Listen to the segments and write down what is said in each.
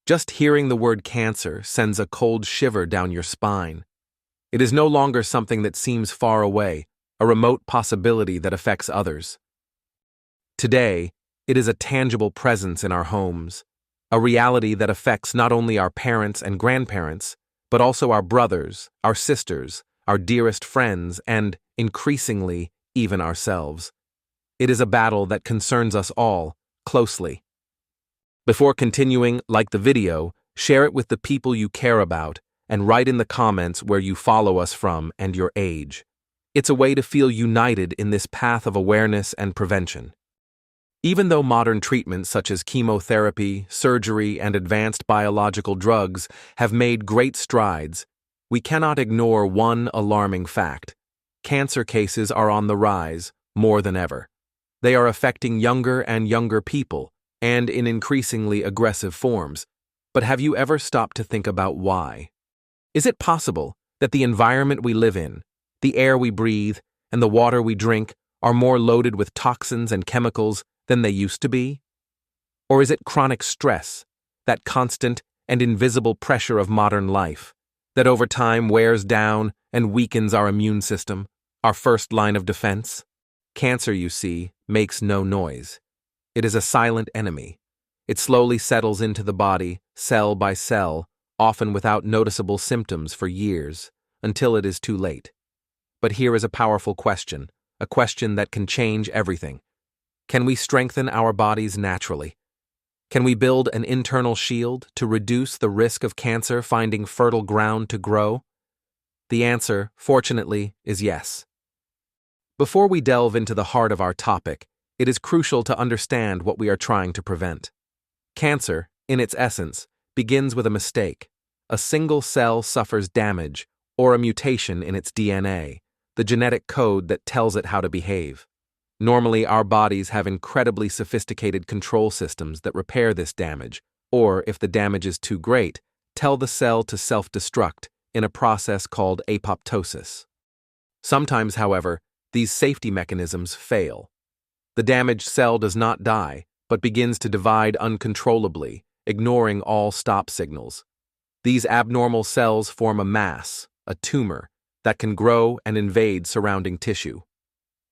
Just hearing the word cancer sends a cold shiver down your spine. It is no longer something that seems far away, a remote possibility that affects others. Today, it is a tangible presence in our homes, a reality that affects not only our parents and grandparents, but also our brothers, our sisters, our dearest friends, and, increasingly, even ourselves. It is a battle that concerns us all, closely. Before continuing, like the video, share it with the people you care about, and write in the comments where you follow us from and your age. It's a way to feel united in this path of awareness and prevention. Even though modern treatments such as chemotherapy, surgery, and advanced biological drugs have made great strides, we cannot ignore one alarming fact. Cancer cases are on the rise, more than ever. They are affecting younger and younger people, and in increasingly aggressive forms. But have you ever stopped to think about why? Is it possible that the environment we live in, the air we breathe, and the water we drink are more loaded with toxins and chemicals than they used to be? Or is it chronic stress, that constant and invisible pressure of modern life, that over time wears down and weakens our immune system, our first line of defense? Cancer, you see, makes no noise. It is a silent enemy. It slowly settles into the body, cell by cell, often without noticeable symptoms for years, until it is too late. But here is a powerful question, a question that can change everything. Can we strengthen our bodies naturally? Can we build an internal shield to reduce the risk of cancer finding fertile ground to grow? The answer, fortunately, is yes. Before we delve into the heart of our topic, it is crucial to understand what we are trying to prevent. Cancer, in its essence, begins with a mistake. A single cell suffers damage, or a mutation in its DNA, the genetic code that tells it how to behave. Normally, our bodies have incredibly sophisticated control systems that repair this damage, or, if the damage is too great, tell the cell to self-destruct in a process called apoptosis. Sometimes, however, these safety mechanisms fail. The damaged cell does not die, but begins to divide uncontrollably, ignoring all stop signals. These abnormal cells form a mass, a tumor, that can grow and invade surrounding tissue.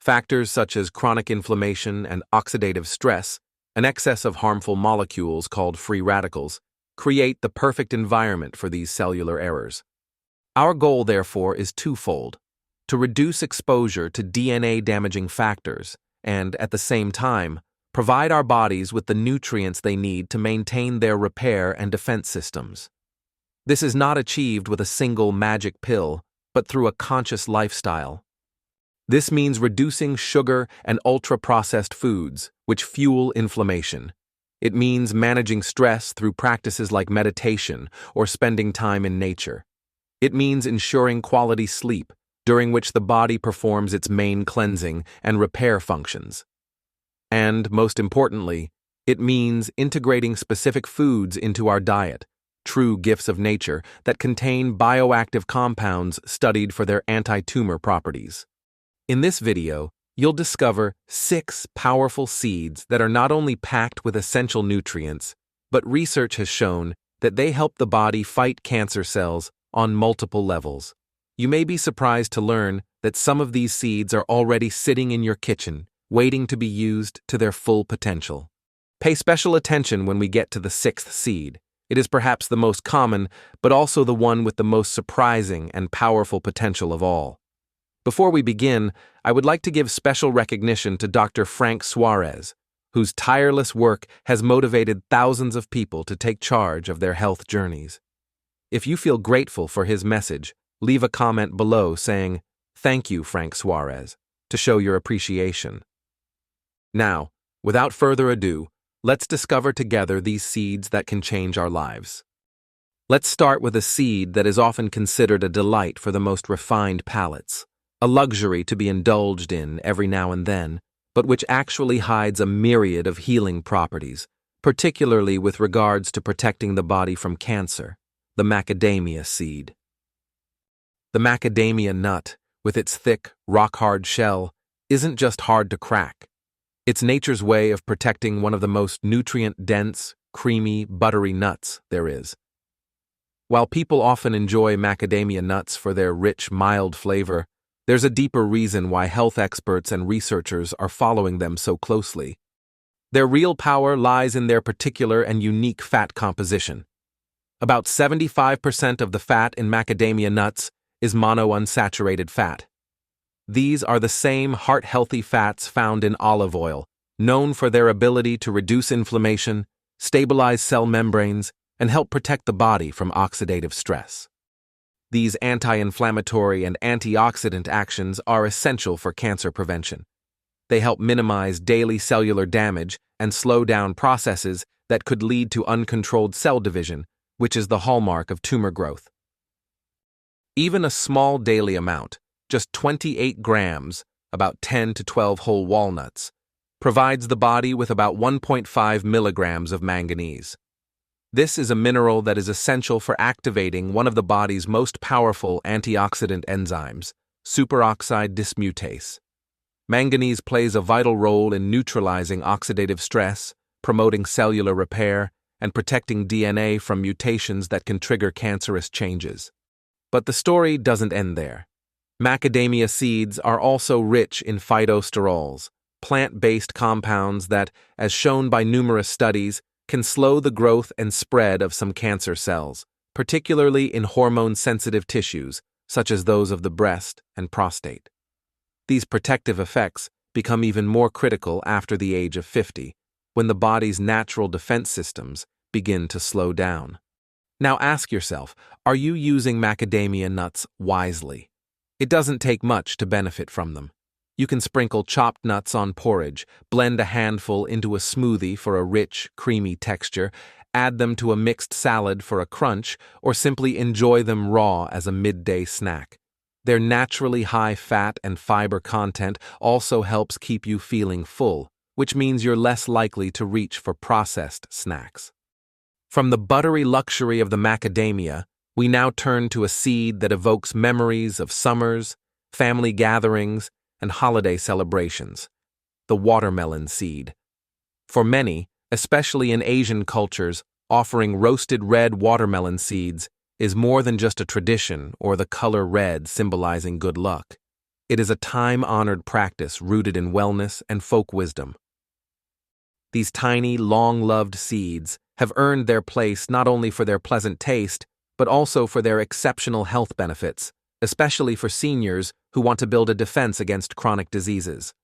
Factors such as chronic inflammation and oxidative stress, an excess of harmful molecules called free radicals, create the perfect environment for these cellular errors. Our goal, therefore, is twofold: to reduce exposure to DNA-damaging factors and, at the same time, provide our bodies with the nutrients they need to maintain their repair and defense systems. This is not achieved with a single magic pill, but through a conscious lifestyle. This means reducing sugar and ultra-processed foods, which fuel inflammation. It means managing stress through practices like meditation or spending time in nature. It means ensuring quality sleep, during which the body performs its main cleansing and repair functions. And, most importantly, it means integrating specific foods into our diet, true gifts of nature that contain bioactive compounds studied for their anti-tumor properties. In this video, you'll discover 6 powerful seeds that are not only packed with essential nutrients, but research has shown that they help the body fight cancer cells on multiple levels. You may be surprised to learn that some of these seeds are already sitting in your kitchen, waiting to be used to their full potential. Pay special attention when we get to the 6th seed. It is perhaps the most common, but also the one with the most surprising and powerful potential of all. Before we begin, I would like to give special recognition to Dr. Frank Suarez, whose tireless work has motivated thousands of people to take charge of their health journeys. If you feel grateful for his message, leave a comment below saying, "Thank you, Frank Suarez," to show your appreciation. Now, without further ado, let's discover together these seeds that can change our lives. Let's start with a seed that is often considered a delight for the most refined palates, a luxury to be indulged in every now and then, but which actually hides a myriad of healing properties, particularly with regards to protecting the body from cancer: the macadamia seed. The macadamia nut, with its thick, rock-hard shell, isn't just hard to crack. It's nature's way of protecting one of the most nutrient-dense, creamy, buttery nuts there is. While people often enjoy macadamia nuts for their rich, mild flavor, there's a deeper reason why health experts and researchers are following them so closely. Their real power lies in their particular and unique fat composition. About 75% of the fat in macadamia nuts is monounsaturated fat. These are the same heart-healthy fats found in olive oil, known for their ability to reduce inflammation, stabilize cell membranes, and help protect the body from oxidative stress. These anti-inflammatory and antioxidant actions are essential for cancer prevention. They help minimize daily cellular damage and slow down processes that could lead to uncontrolled cell division, which is the hallmark of tumor growth. Even a small daily amount, just 28 grams, about 10 to 12 whole walnuts, provides the body with about 1.5 milligrams of manganese. This is a mineral that is essential for activating one of the body's most powerful antioxidant enzymes, superoxide dismutase. Manganese plays a vital role in neutralizing oxidative stress, promoting cellular repair, and protecting DNA from mutations that can trigger cancerous changes. But the story doesn't end there. Macadamia seeds are also rich in phytosterols, plant-based compounds that, as shown by numerous studies, can slow the growth and spread of some cancer cells, particularly in hormone-sensitive tissues, such as those of the breast and prostate. These protective effects become even more critical after the age of 50, when the body's natural defense systems begin to slow down. Now ask yourself, are you using macadamia nuts wisely? It doesn't take much to benefit from them. You can sprinkle chopped nuts on porridge, blend a handful into a smoothie for a rich, creamy texture, add them to a mixed salad for a crunch, or simply enjoy them raw as a midday snack. Their naturally high fat and fiber content also helps keep you feeling full, which means you're less likely to reach for processed snacks. From the buttery luxury of the macadamia, we now turn to a seed that evokes memories of summers, family gatherings, and holiday celebrations, the watermelon seed. For many, especially in Asian cultures, offering roasted red watermelon seeds is more than just a tradition or the color red symbolizing good luck. It is a time-honored practice rooted in wellness and folk wisdom. These tiny, long-loved seeds have earned their place not only for their pleasant taste, but also for their exceptional health benefits, especially for seniors who want to build a defense against chronic diseases.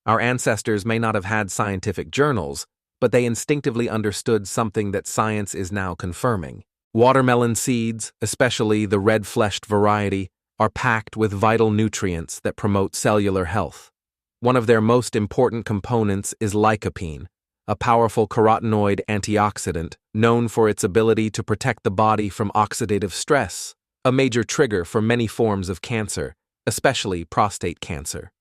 Our ancestors may not have had scientific journals, but they instinctively understood something that science is now confirming. Watermelon seeds, especially the red-fleshed variety, are packed with vital nutrients that promote cellular health. One of their most important components is lycopene, a powerful carotenoid antioxidant known for its ability to protect the body from oxidative stress, a major trigger for many forms of cancer, especially prostate cancer.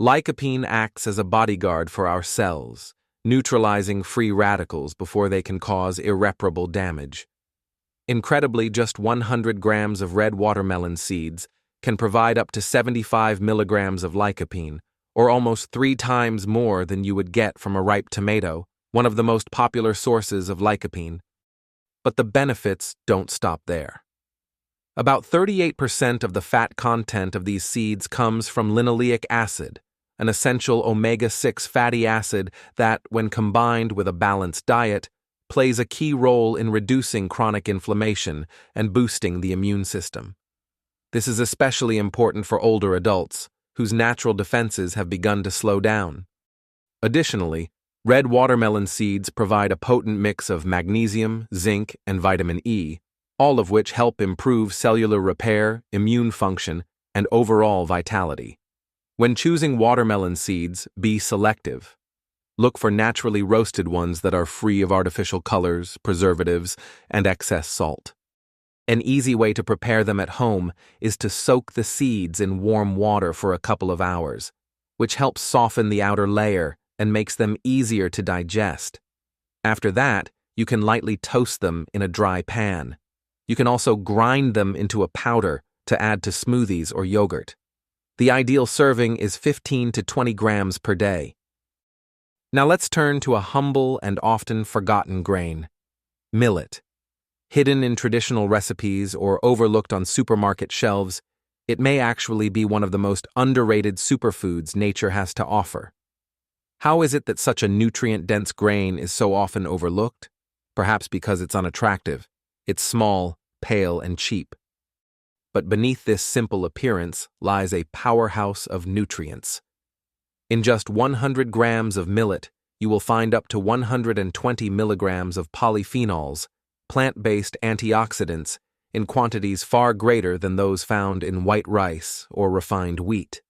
Lycopene acts as a bodyguard for our cells, neutralizing free radicals before they can cause irreparable damage. Incredibly, just 100 grams of red watermelon seeds can provide up to 75 milligrams of lycopene, or almost 3 times more than you would get from a ripe tomato, one of the most popular sources of lycopene. But the benefits don't stop there. About 38% of the fat content of these seeds comes from linoleic acid, an essential omega-6 fatty acid that, when combined with a balanced diet, plays a key role in reducing chronic inflammation and boosting the immune system. This is especially important for older adults, whose natural defenses have begun to slow down. Additionally, red watermelon seeds provide a potent mix of magnesium, zinc, and vitamin E, all of which help improve cellular repair, immune function, and overall vitality. When choosing watermelon seeds, be selective. Look for naturally roasted ones that are free of artificial colors, preservatives, and excess salt. An easy way to prepare them at home is to soak the seeds in warm water for a couple of hours, which helps soften the outer layer and makes them easier to digest. After that, you can lightly toast them in a dry pan. You can also grind them into a powder to add to smoothies or yogurt. The ideal serving is 15 to 20 grams per day. Now let's turn to a humble and often forgotten grain, millet. Hidden in traditional recipes or overlooked on supermarket shelves, it may actually be one of the most underrated superfoods nature has to offer. How is it that such a nutrient-dense grain is so often overlooked? Perhaps because it's unattractive. It's small, pale, and cheap. But beneath this simple appearance lies a powerhouse of nutrients. In just 100 grams of millet, you will find up to 120 milligrams of polyphenols, plant-based antioxidants, in quantities far greater than those found in white rice or refined wheat.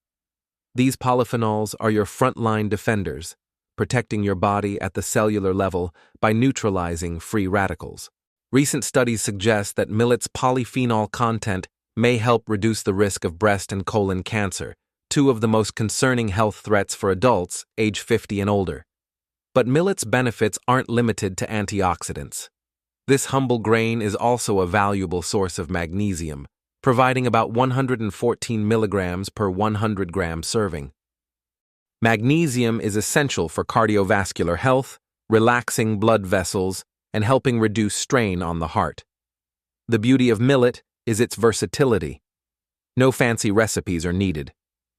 These polyphenols are your frontline defenders, protecting your body at the cellular level by neutralizing free radicals. Recent studies suggest that millet's polyphenol content may help reduce the risk of breast and colon cancer, two of the most concerning health threats for adults age 50 and older. But millet's benefits aren't limited to antioxidants. This humble grain is also a valuable source of magnesium, providing about 114 milligrams per 100-gram serving. Magnesium is essential for cardiovascular health, relaxing blood vessels, and helping reduce strain on the heart. The beauty of millet is its versatility. No fancy recipes are needed.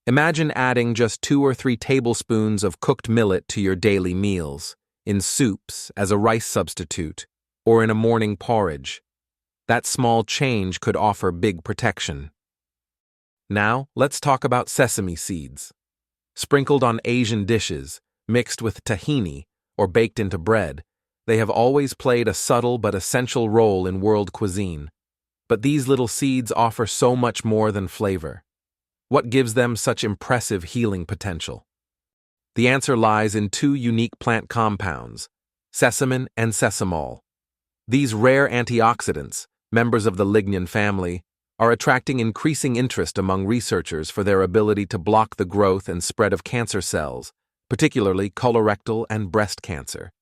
Imagine adding just 2 or 3 tablespoons of cooked millet to your daily meals, in soups, as a rice substitute, or in a morning porridge. That small change could offer big protection. Now, let's talk about sesame seeds. Sprinkled on Asian dishes, mixed with tahini, or baked into bread, they have always played a subtle but essential role in world cuisine. But these little seeds offer so much more than flavor. What gives them such impressive healing potential? The answer lies in 2 unique plant compounds, sesamin and sesamol. These rare antioxidants, members of the lignin family, are attracting increasing interest among researchers for their ability to block the growth and spread of cancer cells, particularly colorectal and breast cancer.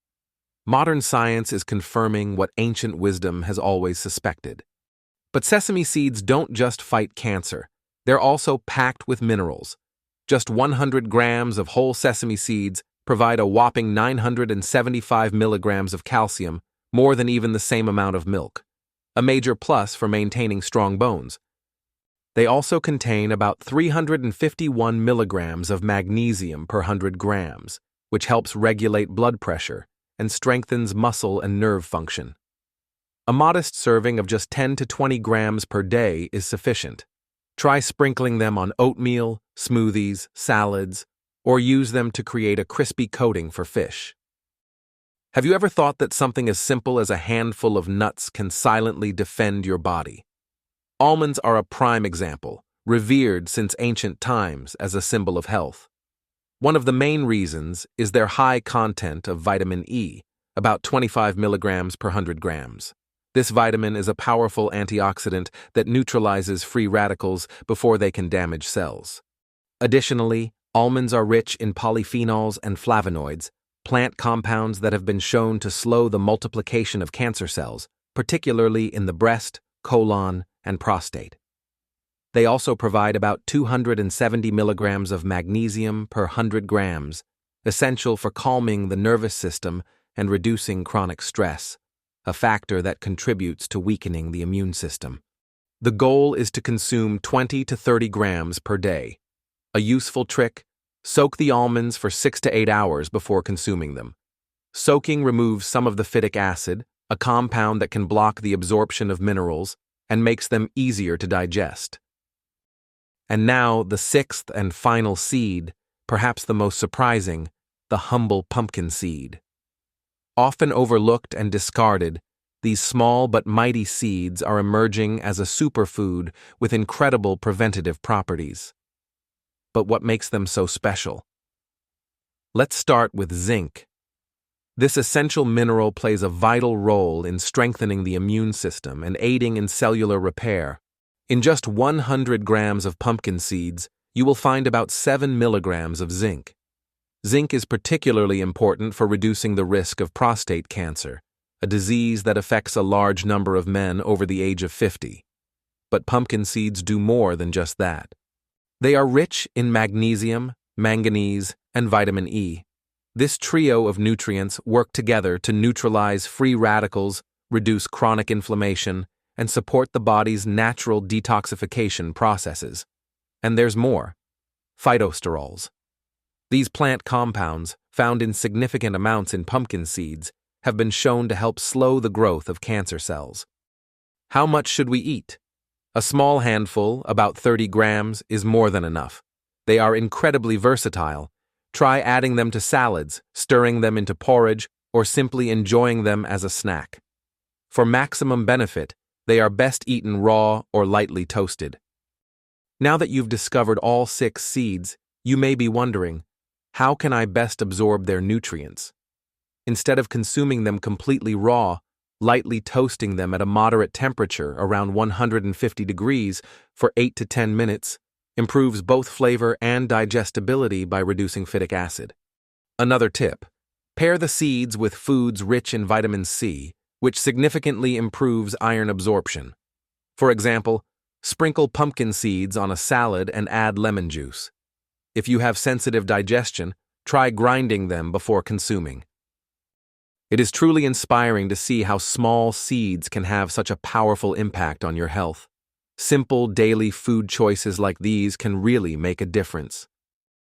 Modern science is confirming what ancient wisdom has always suspected. But sesame seeds don't just fight cancer. They're also packed with minerals. Just 100 grams of whole sesame seeds provide a whopping 975 milligrams of calcium, more than even the same amount of milk, a major plus for maintaining strong bones. They also contain about 351 milligrams of magnesium per 100 grams, which helps regulate blood pressure and strengthens muscle and nerve function. A modest serving of just 10 to 20 grams per day is sufficient. Try sprinkling them on oatmeal, smoothies, salads, or use them to create a crispy coating for fish. Have you ever thought that something as simple as a handful of nuts can silently defend your body? Almonds are a prime example, revered since ancient times as a symbol of health. One of the main reasons is their high content of vitamin E, about 25 milligrams per 100 grams. This vitamin is a powerful antioxidant that neutralizes free radicals before they can damage cells. Additionally, almonds are rich in polyphenols and flavonoids, plant compounds that have been shown to slow the multiplication of cancer cells, particularly in the breast, colon, and prostate. They also provide about 270 milligrams of magnesium per 100 grams, essential for calming the nervous system and reducing chronic stress, a factor that contributes to weakening the immune system. The goal is to consume 20 to 30 grams per day. A useful trick: soak the almonds for 6 to 8 hours before consuming them. Soaking removes some of the phytic acid, a compound that can block the absorption of minerals and makes them easier to digest. And now the 6th and final seed, perhaps the most surprising, the humble pumpkin seed. Often overlooked and discarded, these small but mighty seeds are emerging as a superfood with incredible preventative properties. But what makes them so special? Let's start with zinc. This essential mineral plays a vital role in strengthening the immune system and aiding in cellular repair. In just 100 grams of pumpkin seeds, you will find about 7 milligrams of zinc. Zinc is particularly important for reducing the risk of prostate cancer, a disease that affects a large number of men over the age of 50. But pumpkin seeds do more than just that. They are rich in magnesium, manganese, and vitamin E. This trio of nutrients work together to neutralize free radicals, reduce chronic inflammation, and support the body's natural detoxification processes. And there's more. Phytosterols. These plant compounds, found in significant amounts in pumpkin seeds, have been shown to help slow the growth of cancer cells. How much should we eat? A small handful, about 30 grams, is more than enough. They are incredibly versatile. Try adding them to salads, stirring them into porridge, or simply enjoying them as a snack. For maximum benefit, they are best eaten raw or lightly toasted. Now that you've discovered all 6 seeds, you may be wondering, how can I best absorb their nutrients? Instead of consuming them completely raw, lightly toasting them at a moderate temperature around 150 degrees for 8 to 10 minutes improves both flavor and digestibility by reducing phytic acid. Another tip: pair the seeds with foods rich in vitamin C, which significantly improves iron absorption. For example, sprinkle pumpkin seeds on a salad and add lemon juice. If you have sensitive digestion, try grinding them before consuming. It is truly inspiring to see how small seeds can have such a powerful impact on your health. Simple daily food choices like these can really make a difference.